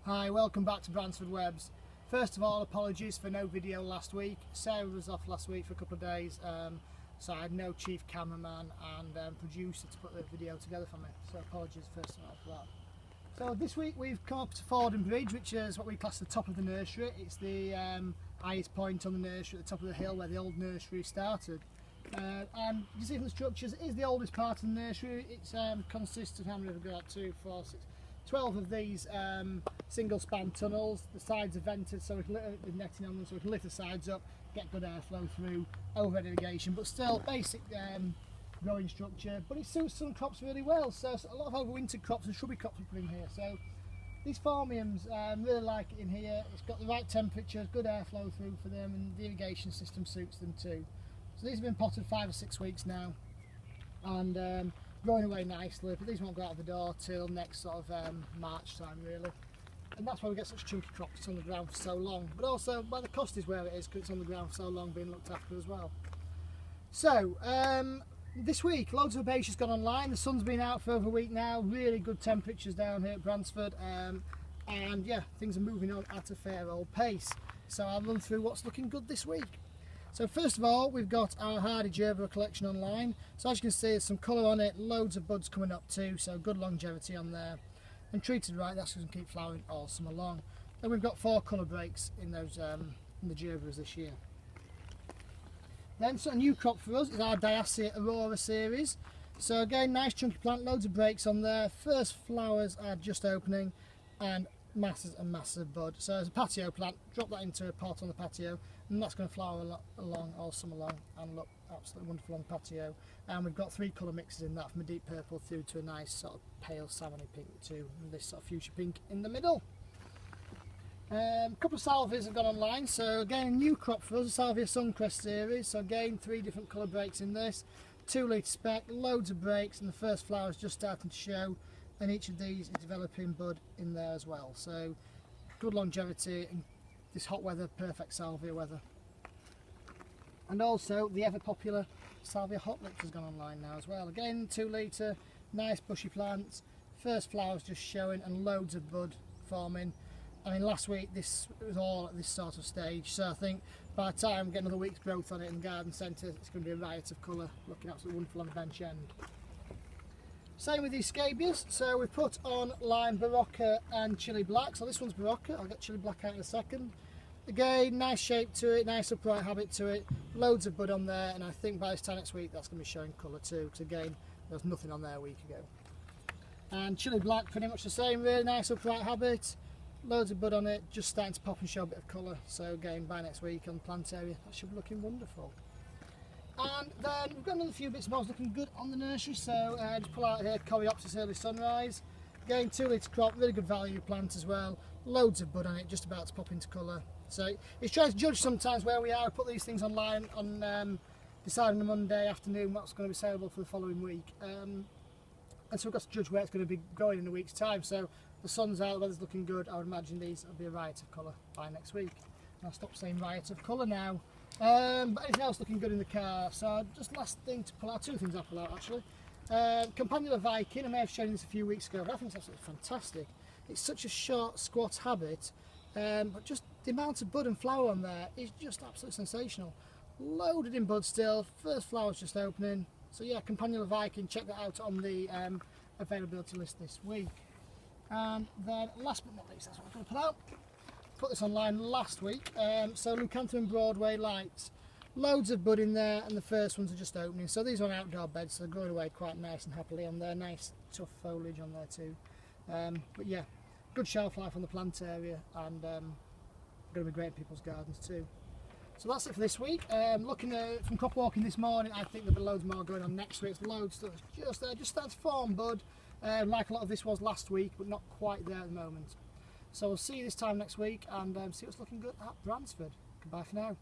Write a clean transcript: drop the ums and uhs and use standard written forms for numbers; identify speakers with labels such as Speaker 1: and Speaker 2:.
Speaker 1: Hi, welcome back to Bransford Webs. First of all, apologies for no video last week. Sarah was off last week for a couple of days, so I had no chief cameraman and producer to put the video together for me. So apologies first of all for that. So this week we've come up to Fordham Bridge, which is what we class the top of the nursery. It's the highest point on the nursery at the top of the hill where the old nursery started. And you see from the structures, it is the oldest part of the nursery. It consists of, how many have we got? 2, 4, 6, 12 of these single span tunnels. The sides are vented so we can lift the netting on them, so we can lift the sides up, get good airflow through, overhead irrigation, but still basic growing structure. But it suits some crops really well, so a lot of overwintered crops and shrubby crops we put in here. So these phormiums really like it in here. It's got the right temperatures, good airflow through for them, and the irrigation system suits them too. So these have been potted 5 or 6 weeks now, and growing away nicely, but these won't go out the door till next sort of March time really. And that's why we get such chunky crops on the ground for so long, but also why the cost is where it is, because it's on the ground for so long being looked after as well. So this week loads of herbaceous gone online. The sun's been out for over a week now, really good temperatures down here at Bransford, and yeah, things are moving on at a fair old pace. So I'll run through what's looking good this week. So first of all, we've got our Hardy Gerbera collection online. So as you can see, there's some colour on it, loads of buds coming up too, so good longevity on there. And treated right, that's going to keep flowering all summer long. Then we've got 4 colour breaks in those in the Gerberas this year. Then so a new crop for us is our Diacia Aurora series. So again, nice chunky plant, loads of breaks on there. First flowers are just opening and masses and masses of bud. So as a patio plant, drop that into a pot on the patio, and that's going to flower along all summer long and look absolutely wonderful on the patio. And we've got 3 colour mixes in that, from a deep purple through to a nice sort of pale salmony pink too, and this sort of fuchsia pink in the middle. A couple of salvias have gone online, so again a new crop for us, a Salvia Suncrest series. So again 3 different colour breaks in this, 2 litre spec, loads of breaks, and the first flower is just starting to show, and each of these is developing bud in there as well. So good longevity in this hot weather, perfect salvia weather. And also the ever popular Salvia Hot Lips has gone online now as well. Again 2 litre, nice bushy plants, first flowers just showing and loads of bud forming. I mean, last week this was all at this sort of stage, so I think by the time we get another week's growth on it in the garden centre, it's going to be a riot of colour, looking absolutely wonderful on the bench end. Same with these scabious, so we've put on Lime Barocca and Chili Black. So this one's Barocca, I'll get Chili Black out in a second. Again, nice shape to it, nice upright habit to it, loads of bud on there, and I think by this time next week that's going to be showing colour too, because again, there was nothing on there a week ago. And Chili Black, pretty much the same, really nice upright habit, loads of bud on it, just starting to pop and show a bit of colour. So again, by next week on the plant area, that should be looking wonderful. And then we've got another few bits and bobs looking good on the nursery, so just pull out here Coreopsis Early Sunrise. Again, 2 litre crop, really good value plant as well, loads of bud on it, just about to pop into colour. So it's trying to judge sometimes where we are. I put these things online on deciding on a Monday afternoon what's going to be saleable for the following week. And so we've got to judge where it's going to be going in a week's time. So the sun's out, the weather's looking good, I would imagine these will be a riot of colour by next week. And I'll stop saying riot of colour now. But anything else looking good in the car? So just last thing to pull out, 2 things I'll pull out actually. Campanula Viking, I may have shown this a few weeks ago, but I think it's absolutely fantastic. It's such a short, squat habit, but just the amount of bud and flower on there is just absolutely sensational. Loaded in bud still, first flower's just opening. So yeah, Campanula Viking, check that out on the availability list this week. And then last but not least, that's what I'm going to put out. Put this online last week. So Leucanthemum Broadway Lights, loads of bud in there, and the first ones are just opening. So these are on outdoor beds, so they're growing away quite nice and happily on there. Nice tough foliage on there too. But yeah, good shelf life on the plant area, and going to be great in people's gardens too. So that's it for this week. Looking from crop walking this morning, I think there'll be loads more going on next week. There's loads stuff just there, just starting to form bud, like a lot of this was last week, but not quite there at the moment. So we'll see you this time next week, and see what's looking good at Bransford. Goodbye for now.